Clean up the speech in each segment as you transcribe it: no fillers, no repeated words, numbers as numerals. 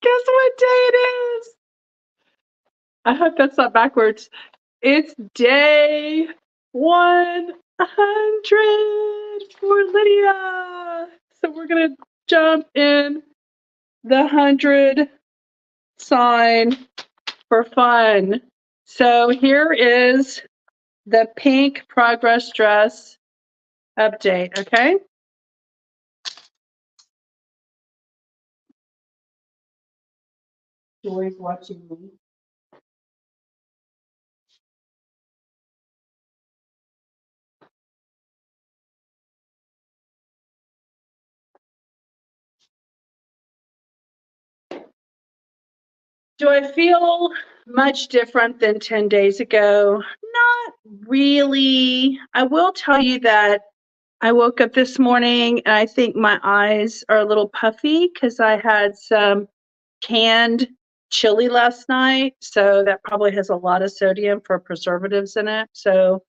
guess what day it is? I hope that's not backwards. It's day 100 for Lydia. So we're going to jump in the 100 sign for fun. So here is the pink progress dress update, okay? Joy's watching me. Do I feel much different than 10 days ago? Not really. I will tell you that I woke up this morning and I think my eyes are a little puffy because I had some canned chili last night. So that probably has a lot of sodium for preservatives in it. So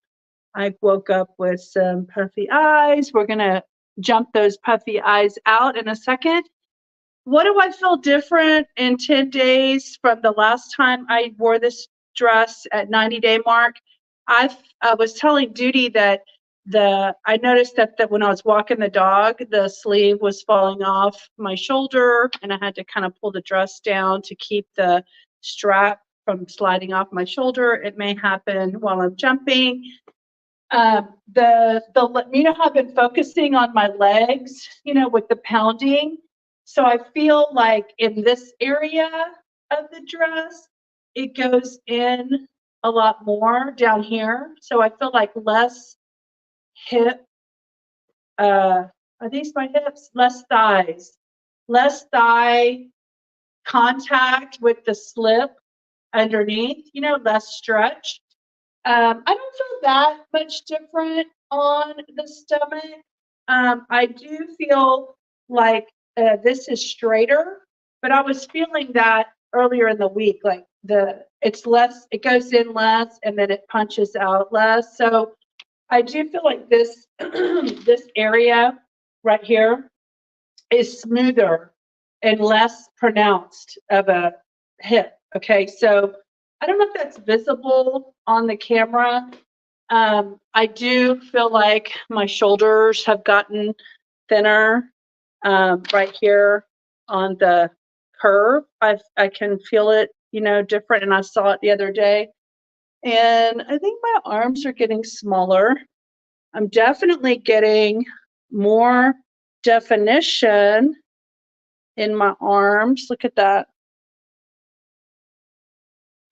I woke up with some puffy eyes. We're going to jump those puffy eyes out in a second. What do I feel different in 10 days from the last time I wore this dress at 90-day mark? I was telling Duty that I noticed that when I was walking the dog, the sleeve was falling off my shoulder, and I had to kind of pull the dress down to keep the strap from sliding off my shoulder. It may happen while I'm jumping. You know how I've been focusing on my legs, with the pounding. So I feel like in this area of the dress, it goes in a lot more down here. So I feel like less hip, are these my hips? Less thighs, less thigh contact with the slip underneath, less stretch. I don't feel that much different on the stomach. I do feel like this is straighter, but I was feeling that earlier in the week, like it's less, it goes in less and then it punches out less. So I do feel like this this area right here is smoother and less pronounced of a hip. Okay, so I don't know if that's visible on the camera. I do feel like my shoulders have gotten thinner right here on the curve. I can feel it, different, and I saw it the other day. And I think my arms are getting smaller. I'm definitely getting more definition in my arms. Look at that.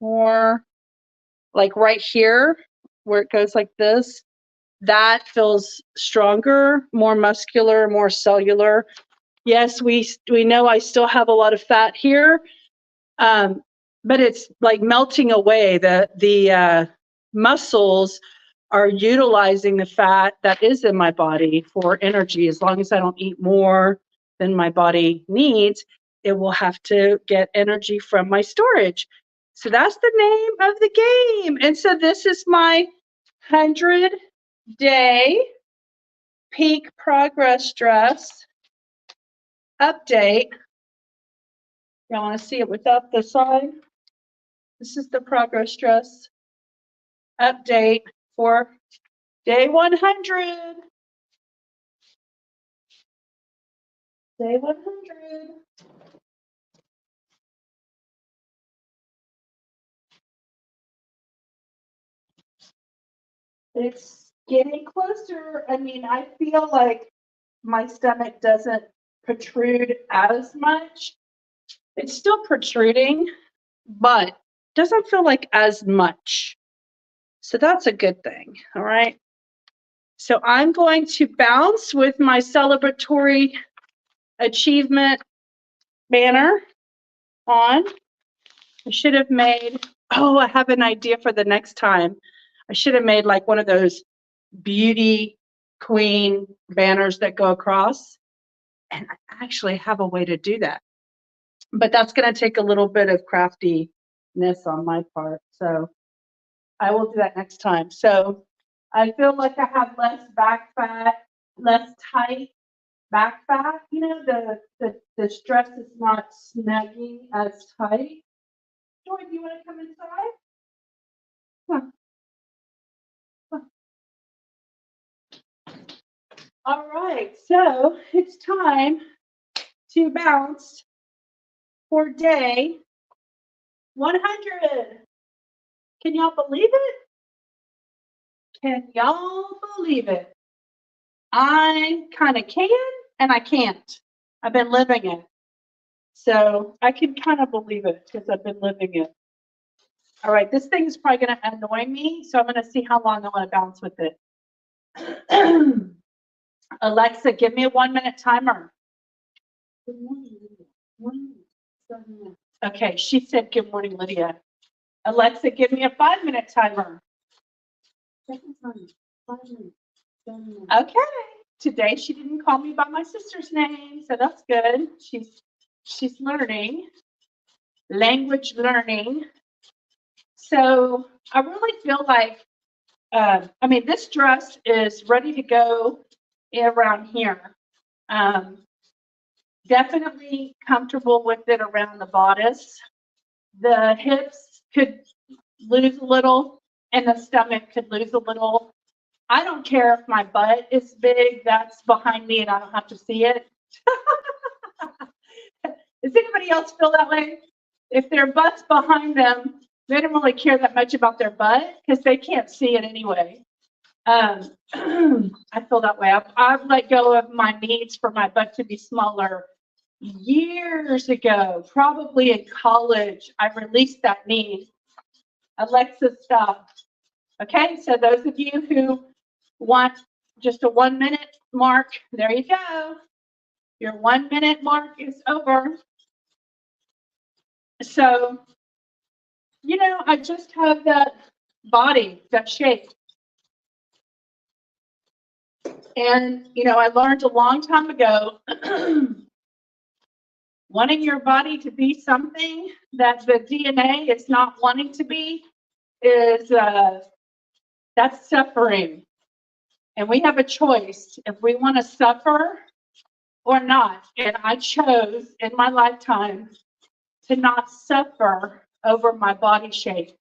More like right here where it goes like this. That feels stronger, more muscular, more cellular. Yes, we know I still have a lot of fat here, but it's like melting away. The muscles are utilizing the fat that is in my body for energy. As long as I don't eat more than my body needs, it will have to get energy from my storage. So that's the name of the game. And so this is my 100-day peak progress dress update. Y'all want to see it without the sign? This is the progress dress update for day 100. Day 100. It's getting closer. I mean, I feel like my stomach doesn't protrude as much. It's still protruding, but doesn't feel like as much. So that's a good thing. All right. So I'm going to bounce with my celebratory achievement banner on. I should have made, I have an idea for the next time. I should have made like one of those beauty queen banners that go across. And I actually have a way to do that. But that's going to take a little bit of craftiness on my part. So I will do that next time. So I feel like I have less back fat, less tight back fat, you know, the stress is not snagging as tight. Joy, do you want to come inside? Huh. All right, so it's time to bounce for day 100. Can y'all believe it? Can y'all believe it? I kind of can and I can't. I've been living it. So I can kind of believe it because I've been living it. All right, this thing is probably going to annoy me, so I'm going to see how long I want to bounce with it. Alexa, give me a 1-minute timer. Good morning, Lydia. Okay, she said good morning, Lydia. Alexa, give me a 5-minute timer. Okay. Today she didn't call me by my sister's name, so that's good. She's learning, language learning. So I really feel like, I mean, this dress is ready to go around here. Definitely comfortable with it around the bodice. The hips could lose a little and the stomach could lose a little. I don't care if my butt is big, that's behind me and I don't have to see it. Does anybody else feel that way? If their butt's behind them, they don't really care that much about their butt because they can't see it anyway. I feel that way. I've let go of my needs for my butt to be smaller years ago, probably in college. I released that need. Alexa, stop. Okay, so those of you who want just a 1-minute mark, there you go. Your 1-minute mark is over. So, you know, I just have that body, that shape. And, you know, I learned a long time ago, wanting your body to be something that the DNA is not wanting to be is, that's suffering. And we have a choice if we want to suffer or not. And I chose in my lifetime to not suffer over my body shape.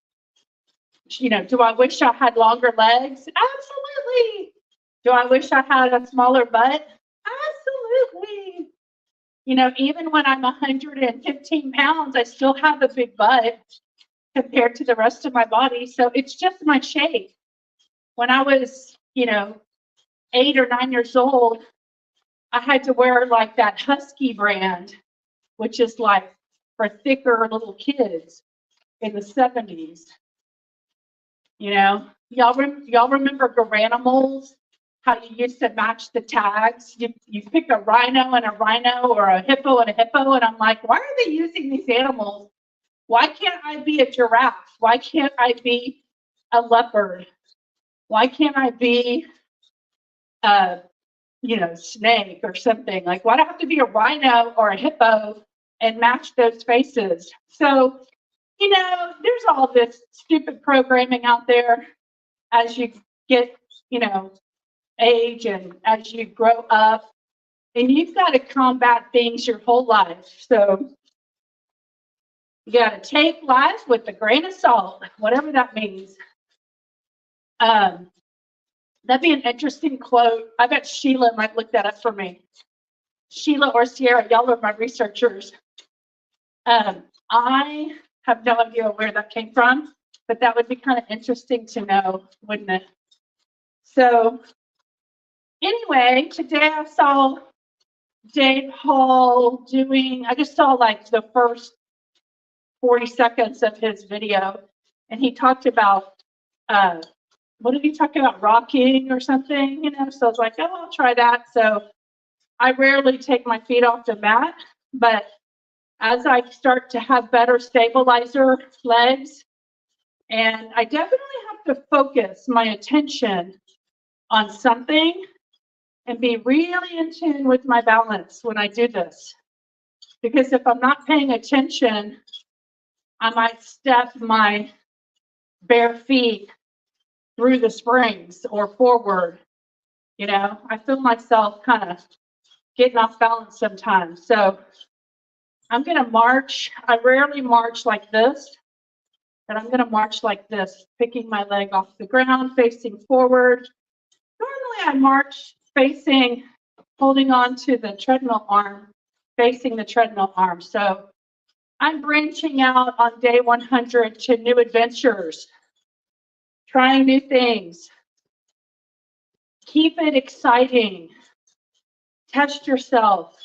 You know, do I wish I had longer legs? Absolutely. Do I wish I had a smaller butt? Absolutely. You know, even when I'm 115 pounds, I still have a big butt compared to the rest of my body. So it's just my shape. When I was, you know, 8 or 9 years old, I had to wear like that Husky brand, which is like for thicker little kids in the 70s. You know, y'all remember Garanimals? How you used to match the tags? You pick a rhino and a rhino or a hippo and a hippo, and I'm like, why are they using these animals? Why can't I be a giraffe? Why can't I be a leopard? Why can't I be a, you know, snake or something? Like, why do I have to be a rhino or a hippo and match those faces? So, you know, there's all this stupid programming out there as you get, you know, age and as you grow up, and you've got to combat things your whole life. So you got to take life with a grain of salt, whatever that means. That'd be an interesting quote. I bet Sheila might look that up for me. Sheila or Sierra, y'all are my researchers. I have no idea where that came from, but that would be kind of interesting to know, wouldn't it? So anyway, today I saw Dave Hall I just saw like the first 40 seconds of his video, and he talked about, what did he talk about, rocking or something, you know? So I was like, oh, I'll try that. So I rarely take my feet off the mat, but as I start to have better stabilizer legs, and I definitely have to focus my attention on something and be really in tune with my balance when I do this. Because if I'm not paying attention, I might step my bare feet through the springs or forward. You know, I feel myself kind of getting off balance sometimes. So I'm going to march. I rarely march like this, but I'm going to march like this, picking my leg off the ground, facing forward. Normally I march facing, holding on to the treadmill arm, facing the treadmill arm. So I'm branching out on day 100 to new adventures, trying new things. Keep it exciting. Test yourself.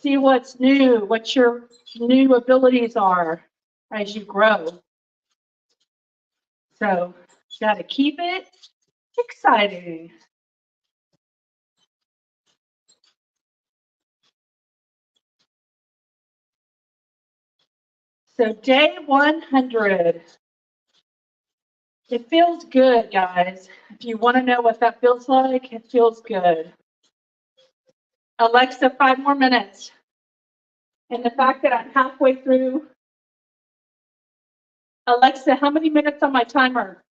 See what's new, what your new abilities are as you grow. So you got to keep it exciting. So day 100. It feels good, guys. If you want to know what that feels like, it feels good. Alexa, 5 more minutes. And the fact that I'm halfway through. Alexa, how many minutes on my timer?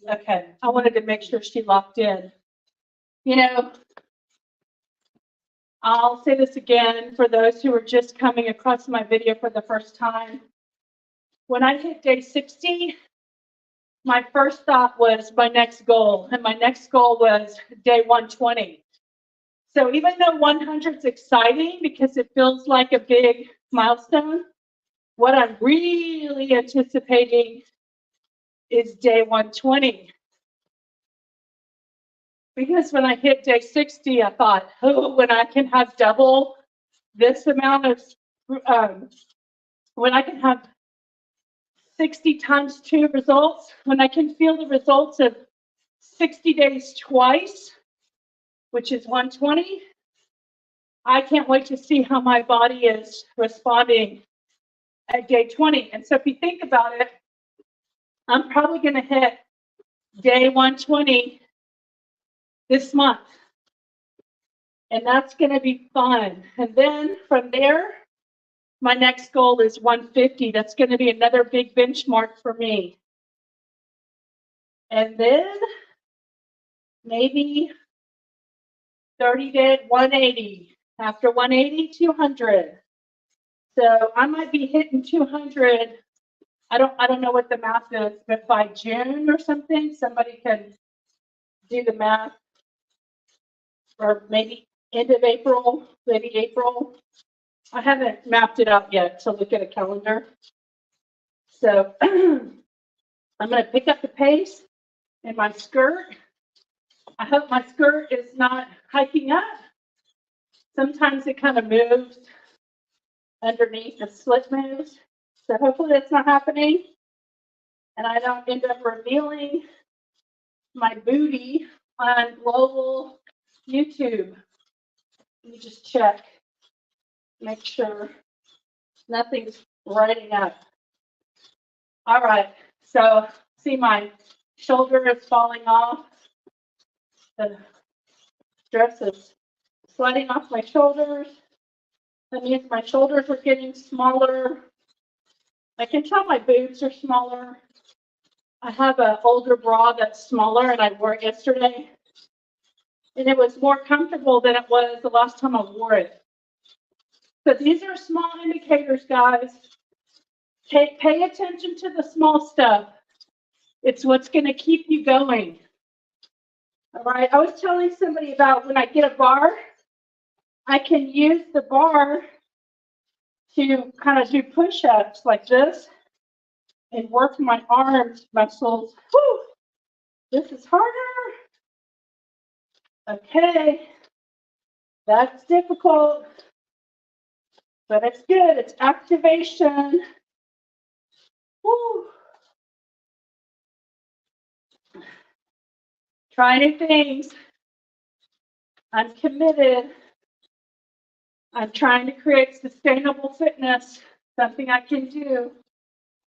Okay, I wanted to make sure she locked in. You know, I'll say this again for those who are just coming across my video for the first time. When I hit day 60, my first thought was my next goal, and my next goal was day 120. So even though 100 is exciting because it feels like a big milestone, what I'm really anticipating is day 120. Because when I hit day 60, I thought, oh, when I can have double this amount of, when I can have 60 times 2 results, when I can feel the results of 60 days twice, which is 120, I can't wait to see how my body is responding at day 20. And so if you think about it, I'm probably going to hit day 120 this month. And that's going to be fun. And then from there, my next goal is 150. That's going to be another big benchmark for me. And then maybe 30 days, 180. After 180, 200. So I might be hitting 200. I don't know what the math is, but by June or something, somebody can do the math. Or maybe end of April, maybe April. I haven't mapped it out yet to look at a calendar. So I'm going to pick up the pace in my skirt. I hope my skirt is not hiking up. Sometimes it kind of moves underneath, the slit moves. So hopefully that's not happening. And I don't end up revealing my booty on global YouTube. Let me just check, make sure nothing's writing up. All right, so see my shoulder is falling off. The dress is sliding off my shoulders. That means my shoulders are getting smaller. I can tell my boobs are smaller. I have an older bra that's smaller and I wore it yesterday. And it was more comfortable than it was the last time I wore it. So these are small indicators, guys. Pay attention to the small stuff. It's what's going to keep you going. All right, I was telling somebody about when I get a bar, I can use the bar to kind of do push-ups like this and work my arms muscles. Whew, this is harder. Okay, that's difficult, but it's good. It's activation. Whew. Try new things. I'm committed. I'm trying to create sustainable fitness, something I can do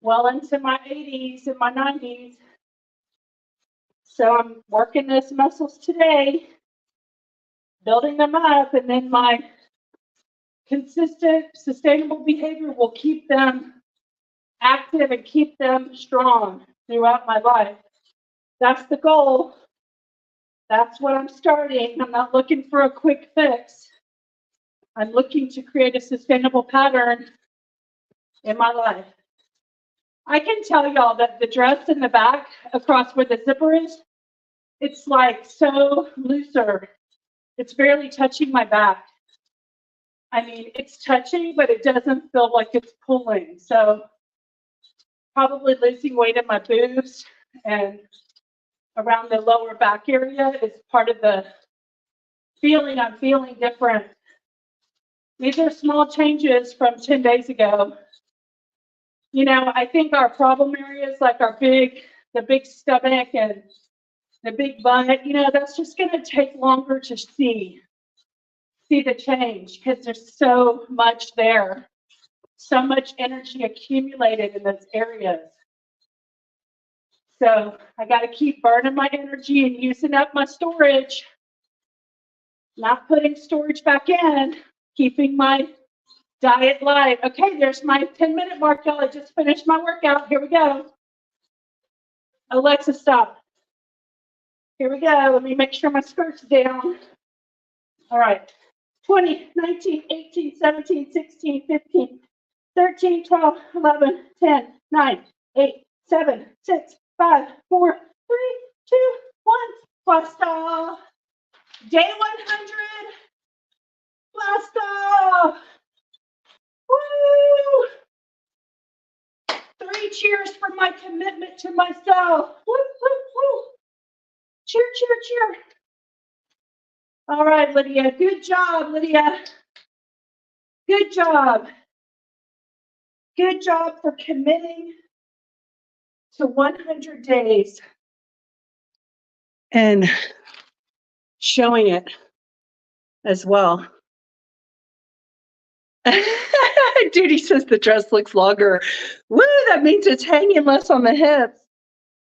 well into my 80s and my 90s. So I'm working those muscles today, building them up, and then my consistent, sustainable behavior will keep them active and keep them strong throughout my life. That's the goal. That's what I'm starting. I'm not looking for a quick fix. I'm looking to create a sustainable pattern in my life. I can tell y'all that the dress in the back across where the zipper is, it's like so looser. It's barely touching my back. I mean, it's touching, but it doesn't feel like it's pulling. So probably losing weight in my boobs and around the lower back area is part of the feeling. I'm feeling different. These are small changes from 10 days ago. You know, I think our problem areas like the big stomach and the big butt, you know, that's just going to take longer to see the change because there's so much there, so much energy accumulated in those areas. So I got to keep burning my energy and using up my storage, not putting storage back in, keeping my diet light. Okay, there's my 10-minute mark, y'all. I just finished my workout. Here we go. Alexa, stop. Here we go. Let me make sure my skirt's down. All right. 20, 19, 18, 17, 16, 15, 13, 12, 11, 10, 9, 8, 7, 6, 5, 4, 3, 2, 1. Blast. Day 100. Blast. Woo! 3 cheers for my commitment to myself. Woo, woo, woo. Cheer, cheer, cheer. All right, Lydia. Good job, Lydia. Good job. Good job for committing to 100 days and showing it as well. Duty says the dress looks longer. Woo, that means it's hanging less on the hips.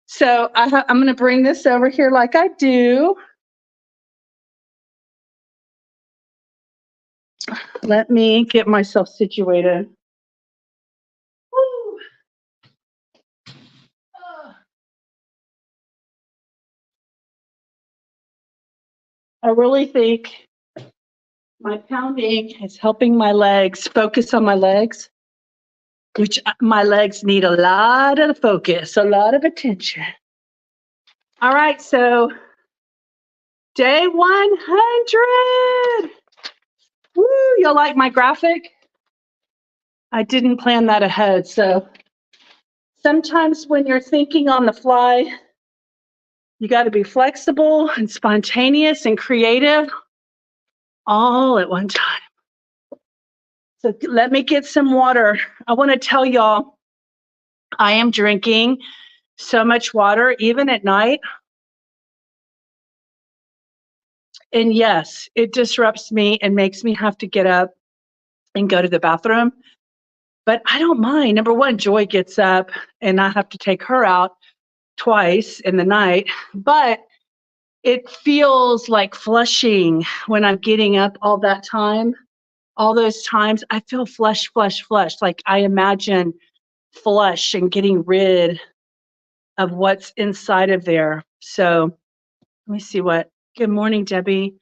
So I'm going to bring this over here like I do. Let me get myself situated. Woo. I really think my pounding is helping my legs focus on my legs, which my legs need a lot of focus, a lot of attention. All right, so day 100. Woo, y'all like my graphic? I didn't plan that ahead, so sometimes when you're thinking on the fly, you got to be flexible and spontaneous and creative all at one time. So let me get some water. I want to tell y'all, I am drinking so much water, even at night. And yes, it disrupts me and makes me have to get up and go to the bathroom. But I don't mind. Number one, Joy gets up and I have to take her out twice in the night. But it feels like flushing when I'm getting up all that time. All those times, I feel flush. Like I imagine flush and getting rid of what's inside of there. So let me see what. Good morning, Debbie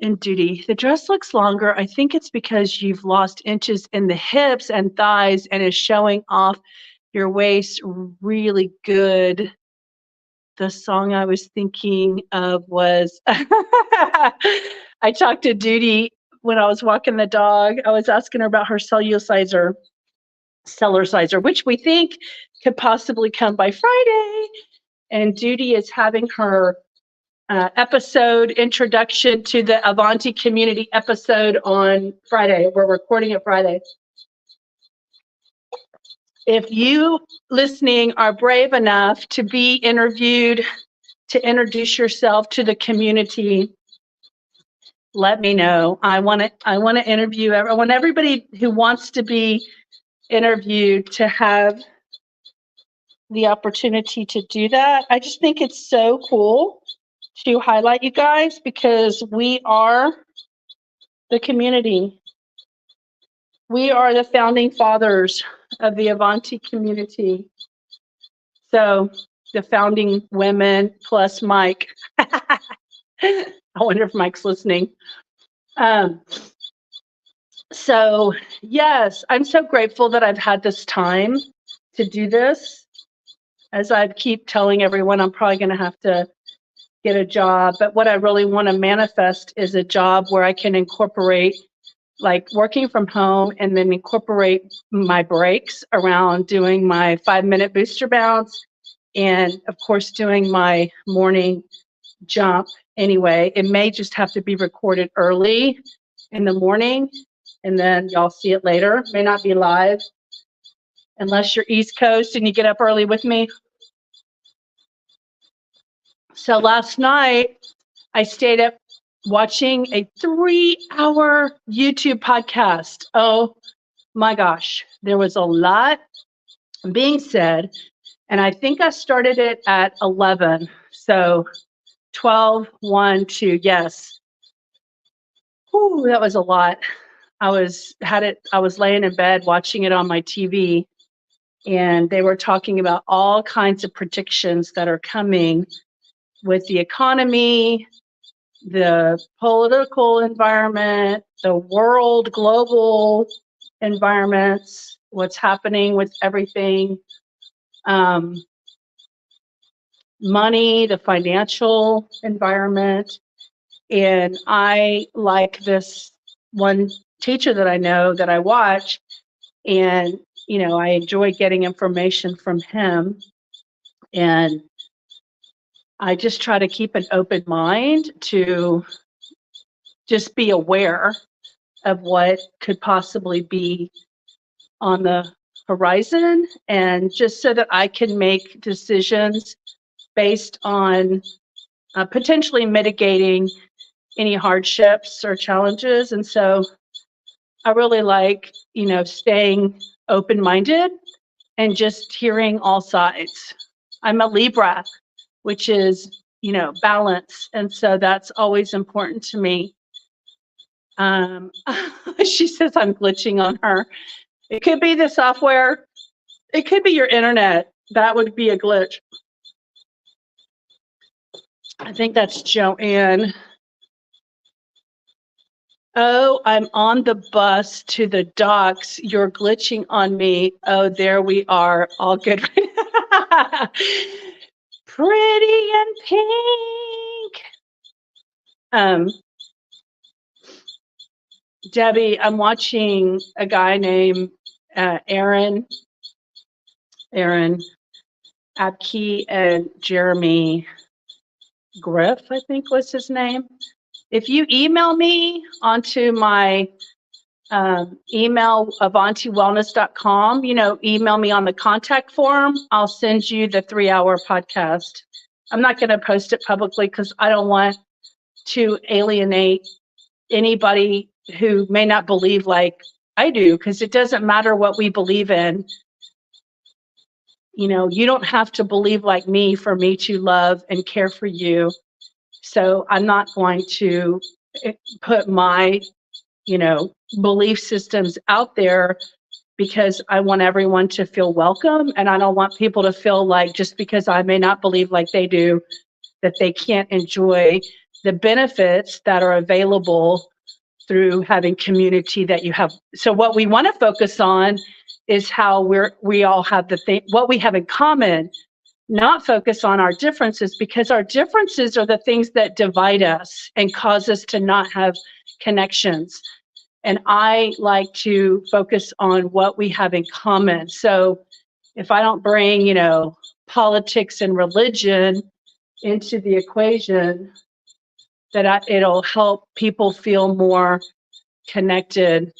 and Duty. The dress looks longer. I think it's because you've lost inches in the hips and thighs and is showing off your waist really good. The song I was thinking of was, I talked to Duty when I was walking the dog. I was asking her about her cellular sizer, which we think could possibly come by Friday. And Duty is having her episode introduction to the Avanti community episode on Friday. We're recording it Friday. If you listening are brave enough to be interviewed, to introduce yourself to the community, let me know. I want to interview. I want everybody who wants to be interviewed to have the opportunity to do that. I just think it's so cool to highlight you guys because we are the community. We are the founding fathers of the Avanti community. So the founding women plus Mike. I wonder if Mike's listening. So yes, I'm so grateful that I've had this time to do this. As I keep telling everyone, I'm probably going to have to get a job. But what I really want to manifest is a job where I can incorporate, like working from home, and then incorporate my breaks around doing my 5-minute booster bounce. And of course, doing my morning jump anyway. It may just have to be recorded early in the morning, and then y'all see it later. May not be live unless you're East Coast and you get up early with me. So last night, I stayed up watching a 3-hour YouTube podcast. Oh my gosh, there was a lot being said. And I think I started it at 11. So 12, 1, 2, yes. Whew, that was a lot. I was laying in bed watching it on my TV, and they were talking about all kinds of predictions that are coming with the economy, the political environment, the world, global environments, what's happening with everything, money, the financial environment. And I like this one teacher that I know that I watch, and I enjoy getting information from him, and I just try to keep an open mind to just be aware of what could possibly be on the horizon, and just so that I can make decisions based on potentially mitigating any hardships or challenges. And so I really like, staying open-minded and just hearing all sides. I'm a Libra, which is, balance. And so that's always important to me. She says I'm glitching on her. It could be the software. It could be your internet. That would be a glitch. I think that's Joanne. Oh, I'm on the bus to the docks. You're glitching on me. Oh, there we are. All good. Pretty and pink. Debbie, I'm watching a guy named Aaron Abke and Jeremy Griff, I think was his name. If you email me onto my email, avantywellness.com, email me on the contact form, I'll send you the 3-hour podcast. I'm not going to post it publicly because I don't want to alienate anybody who may not believe like I do, because it doesn't matter what we believe in. You don't have to believe like me for me to love and care for you. So I'm not going to put my, belief systems out there, because I want everyone to feel welcome. And I don't want people to feel like just because I may not believe like they do, that they can't enjoy the benefits that are available through having community that you have. So what we want to focus on is how we all have what we have in common, not focus on our differences, because our differences are the things that divide us and cause us to not have connections. And I like to focus on what we have in common. So if I don't bring, politics and religion into the equation, that it'll help people feel more connected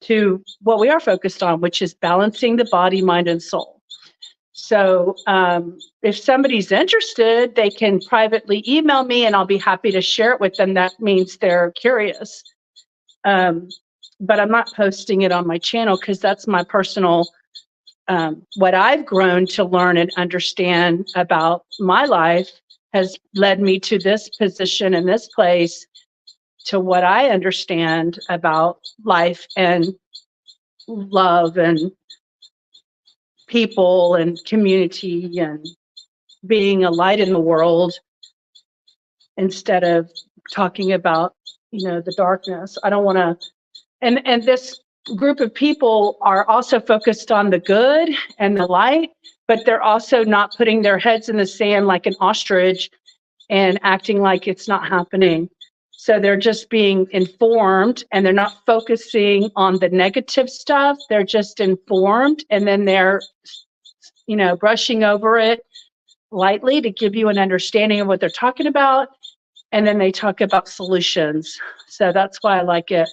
to what we are focused on, which is balancing the body, mind, and soul. So if somebody's interested, they can privately email me and I'll be happy to share it with them. That means they're curious. But I'm not posting it on my channel because that's my personal, what I've grown to learn and understand about my life has led me to this position in this place, to what I understand about life and love and people and community and being a light in the world. instead of talking about, the darkness. I don't want to, and this group of people are also focused on the good and the light, but they're also not putting their heads in the sand like an ostrich and acting like it's not happening. So they're just being informed, and they're not focusing on the negative stuff. They're just informed, and then they're, brushing over it lightly to give you an understanding of what they're talking about. And then they talk about solutions. So that's why I like it.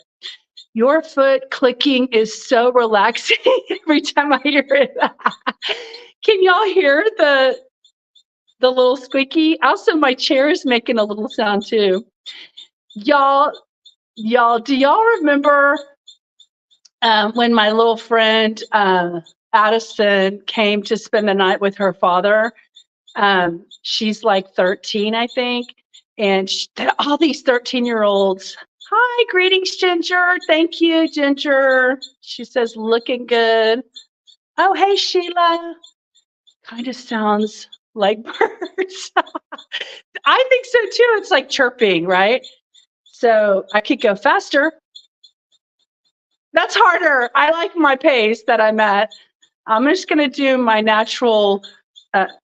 Your foot clicking is so relaxing every time I hear it. Can y'all hear the little squeaky? Also, my chair is making a little sound too. Y'all, do y'all remember when my little friend Addison came to spend the night with her father? She's like 13, I think. And all these 13-year-olds, hi, greetings, Ginger. Thank you, Ginger. She says, looking good. Oh, hey, Sheila. Kind of sounds like birds. I think so too. It's like chirping, right? So I could go faster. That's harder. I like my pace that I'm at. I'm just going to do my natural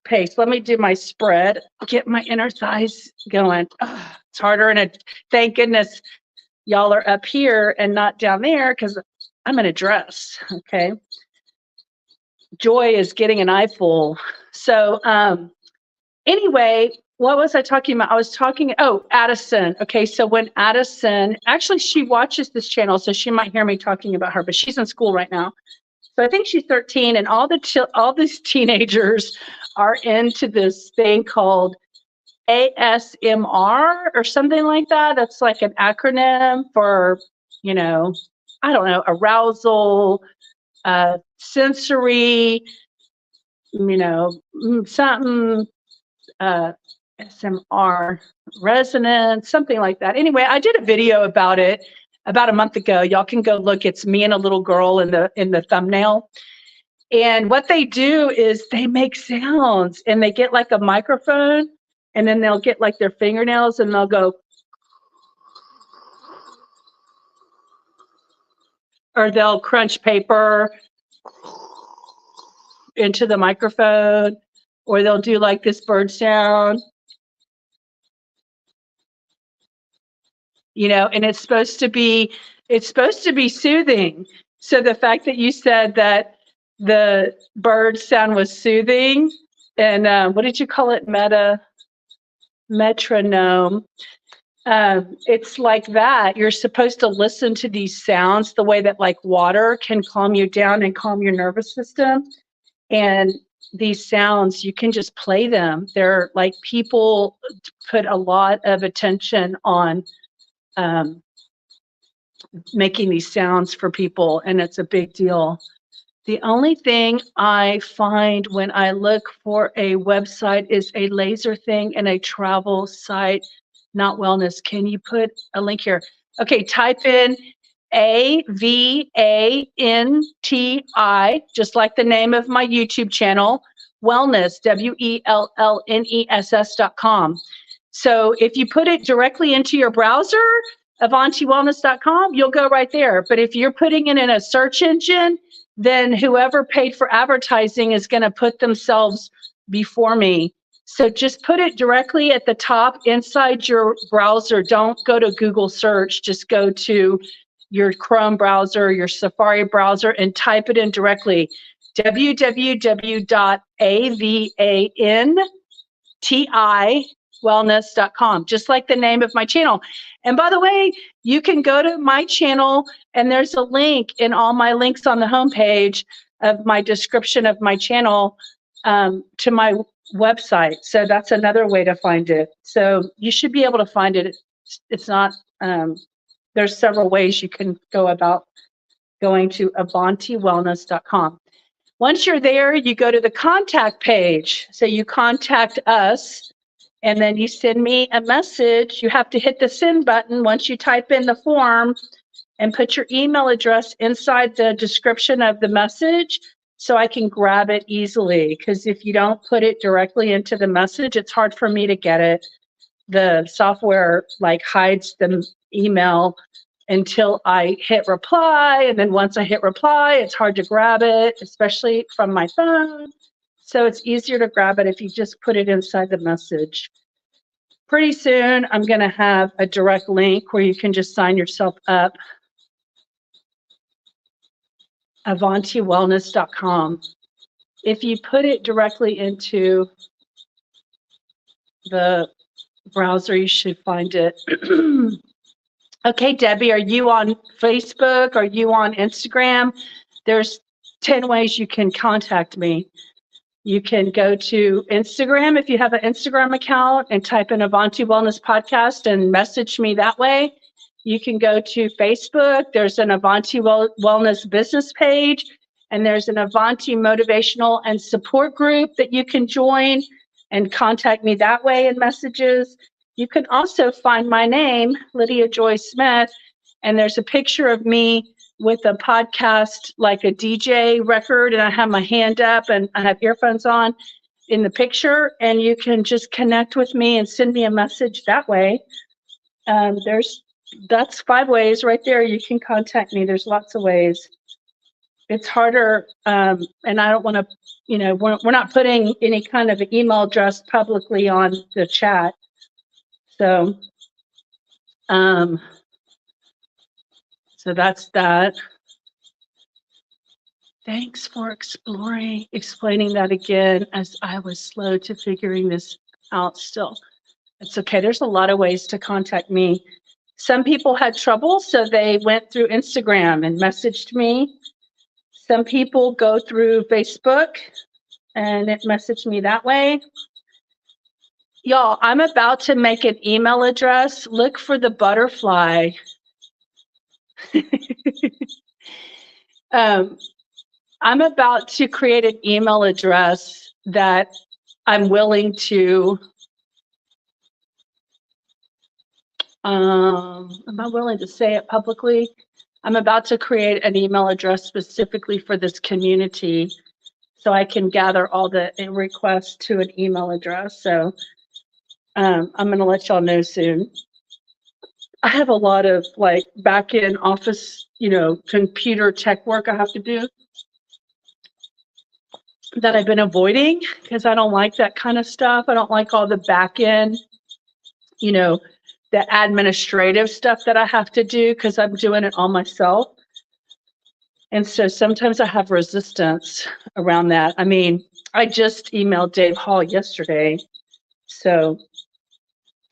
pace. Let me do my spread. Get my inner thighs going. It's harder. And thank goodness y'all are up here and not down there, because I'm in a dress. Okay. Joy is getting an eyeful. So anyway, what was I talking about? I was talking, Addison. Okay, so when Addison, actually she watches this channel, so she might hear me talking about her, but she's in school right now. So I think she's 13, and all these teenagers are into this thing called ASMR or something like that. That's like an acronym for, I don't know, arousal, sensory, something, SMR, resonance, something like that. Anyway, I did a video about it about a month ago. Y'all can go look. It's me and a little girl in the thumbnail. And what they do is they make sounds, and they get like a microphone, and then they'll get like their fingernails, and they'll go, or they'll crunch paper into the microphone, or they'll do like this bird sound, and it's supposed to be soothing. So the fact that you said that the bird sound was soothing, and what did you call it? Metronome. It's like that. You're supposed to listen to these sounds the way that like water can calm you down and calm your nervous system. And these sounds, you can just play them. They're like, people put a lot of attention on making these sounds for people, and it's a big deal. The only thing I find when I look for a website is a laser thing and a travel site, not wellness. Can you put a link here? Okay, type in AVANTI, just like the name of my YouTube channel, wellness, WELLNESS.com. So if you put it directly into your browser, AvantiWellness.com, you'll go right there. But if you're putting it in a search engine, then whoever paid for advertising is going to put themselves before me. So just put it directly at the top inside your browser. Don't go to Google search. Just go to your Chrome browser, your Safari browser, and type it in directly. www.avantiwellness.com, just like the name of my channel. And by the way, you can go to my channel, and there's a link in all my links on the homepage of my description of my channel to my website. So that's another way to find it. So you should be able to find it. It's not, there's several ways you can go about going to AvantiWellness.com. Once you're there, you go to the contact page. So you contact us, and then you send me a message. You have to hit the send button once you type in the form and put your email address inside the description of the message so I can grab it easily. Because if you don't put it directly into the message, it's hard for me to get it. the software like hides the email until I hit reply. And then once I hit reply, it's hard to grab it, especially from my phone. So it's easier to grab it if you just put it inside the message. Pretty soon, I'm going to have a direct link where you can just sign yourself up. AvantiWellness.com. If you put it directly into the browser, you should find it. Okay, Debbie, are you on Facebook? Are you on Instagram? There's 10 ways you can contact me. You can go to Instagram if you have an Instagram account and type in Avanti Wellness Podcast and message me that way. You can go to Facebook. There's an Avanti Wellness business page, and there's an Avanti motivational and support group that you can join and contact me that way in messages. You can also find my name, Lydia Joy Smith, and there's a picture of me with a podcast, like a DJ record, and I have my hand up and I have earphones on in the picture, and you can just connect with me and send me a message that way. That's 5 ways right there. You can contact me. There's lots of ways. It's harder, and I don't want to, we're not putting any kind of email address publicly on the chat. So, so that's that. Thanks for explaining that again, as I was slow to figuring this out still. It's okay. There's a lot of ways to contact me. Some people had trouble, so they went through Instagram and messaged me. Some people go through Facebook and it messaged me that way. Y'all, I'm about to make an email address. Look for the butterfly. I'm about to create an email address that I'm willing to, am I willing to say it publicly? I'm about to create an email address specifically for this community so I can gather all the requests to an email address. So I'm going to let y'all know soon. I have a lot of like back-end office, computer tech work I have to do that I've been avoiding because I don't like that kind of stuff. I don't like all the back-end, the administrative stuff that I have to do because I'm doing it all myself. And so sometimes I have resistance around that. I mean, I just emailed Dave Hall yesterday. So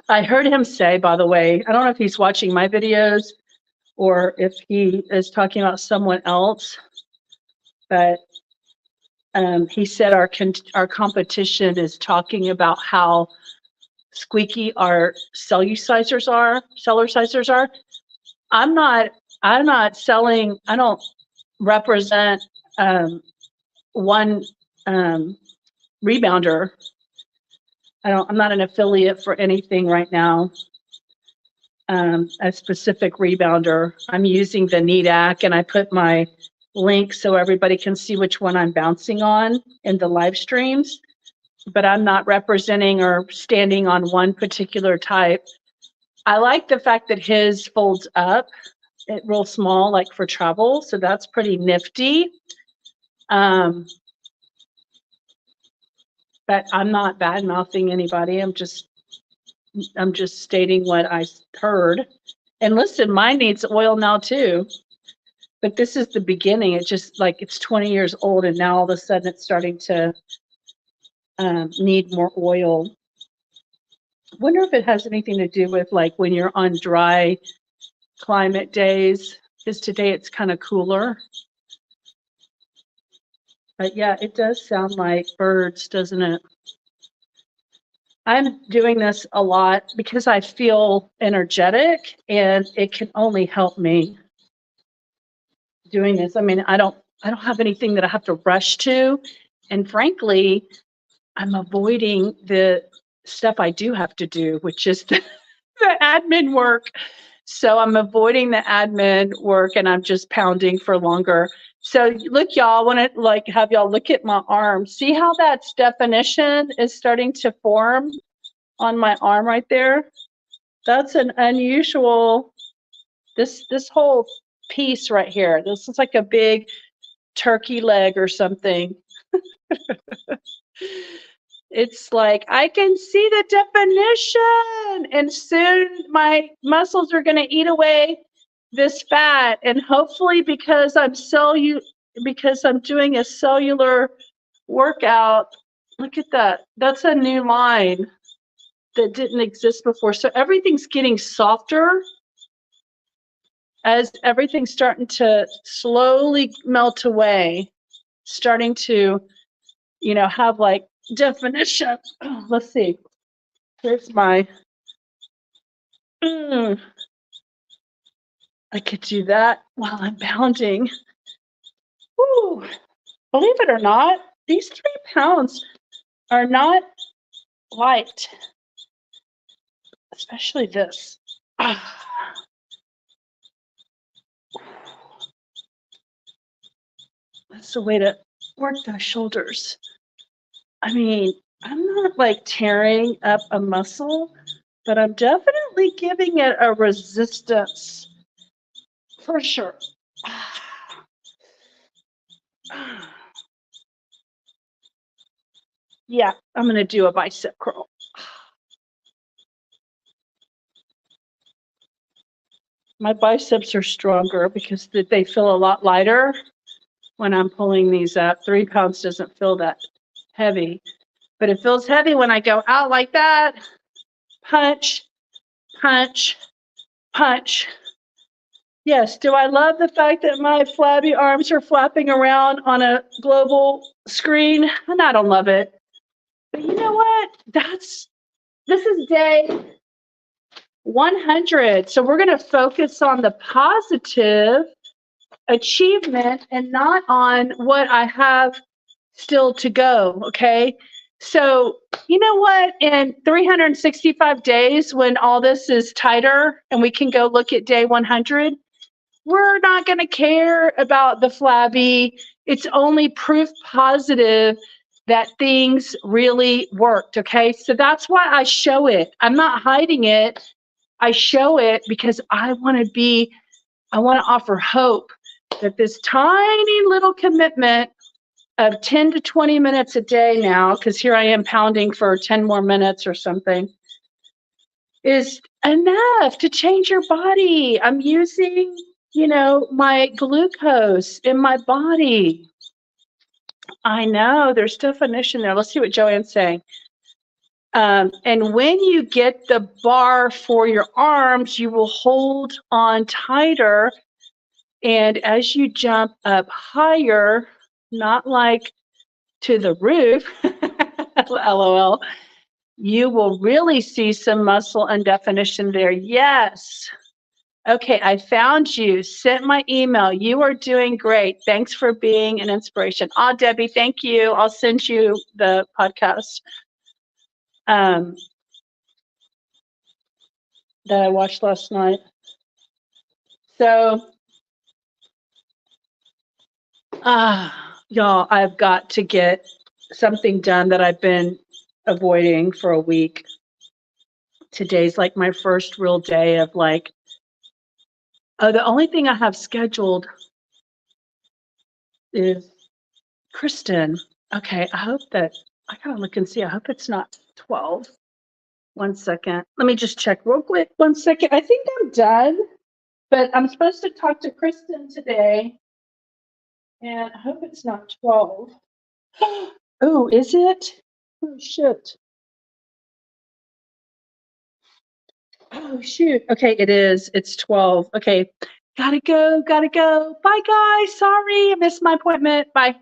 I heard him say, by the way, I don't know if he's watching my videos or if he is talking about someone else, but he said our competition is talking about how squeaky our cellulicizers are. I'm not selling, I don't represent one rebounder. I'm not an affiliate for anything right now. A specific rebounder. I'm using the Needak, and I put my link so everybody can see which one I'm bouncing on in the live streams. But I'm not representing or standing on one particular type. I like the fact that his folds up, real small, like for travel. So that's pretty nifty. But I'm not bad-mouthing anybody. I'm just stating what I heard. And listen, mine needs oil now too. But this is the beginning. It's just like it's 20 years old, and now all of a sudden it's starting to need more oil. I wonder if it has anything to do with like when you're on dry climate days, because today it's kind of cooler. But yeah, it does sound like birds, doesn't it? I'm doing this a lot because I feel energetic, and it can only help me doing this. I mean, I don't have anything that I have to rush to, and frankly, I'm avoiding the stuff I do have to do, which is the admin work. So I'm avoiding the admin work, and I'm just pounding for longer. So look, y'all, I want to like have y'all look at my arm. See how that definition is starting to form? on my arm right there. That's an unusual, this whole piece right here. This is like a big turkey leg or something. It's like, I can see the definition, and soon my muscles are going to eat away this fat, and hopefully because I'm doing a cellular workout. Look at that. That's a new line that didn't exist before. So everything's getting softer as everything's starting to slowly melt away, starting to, have like definition. Let's see. Here's my, I could do that while I'm pounding. Woo. Believe it or not, these 3 pounds are not light, especially this. That's the way to work those shoulders. I mean, I'm not like tearing up a muscle, but I'm definitely giving it a resistance for sure. Yeah, I'm going to do a bicep curl. My biceps are stronger because they feel a lot lighter when I'm pulling these up. 3 pounds doesn't feel that heavy, but it feels heavy when I go out like that. Punch, punch, punch. Yes, do I love the fact that my flabby arms are flapping around on a global screen? And I don't love it. But you know what? This is day 100. So we're going to focus on the positive achievement and not on what I have still to go. Okay. So, you know what? In 365 days, when all this is tighter and we can go look at day 100, we're not going to care about the flabby. It's only proof positive that things really worked. Okay. So that's why I show it. I'm not hiding it. I show it because I want to offer hope that this tiny little commitment of 10 to 20 minutes a day now, because here I am pounding for 10 more minutes or something, is enough to change your body. I'm using, my glucose in my body. I know there's definition there. Let's see what Joanne's saying. And when you get the bar for your arms, you will hold on tighter. And as you jump up higher, not like to the roof, LOL, you will really see some muscle and definition there. Yes. Okay, I found you. Sent my email. You are doing great. Thanks for being an inspiration. Debbie, thank you. I'll send you the podcast that I watched last night. So, y'all, I've got to get something done that I've been avoiding for a week. Today's like my first real day of like, the only thing I have scheduled is Kristen. Okay, I hope that, I gotta look and see. I hope it's not 12. 1 second. Let me just check real quick. 1 second. I think I'm done, but I'm supposed to talk to Kristen today, and I hope it's not 12. Oh, is it? Oh, shit. Oh, shoot. Okay, it is. It's 12. Okay, gotta go. Bye, guys. Sorry, I missed my appointment. Bye.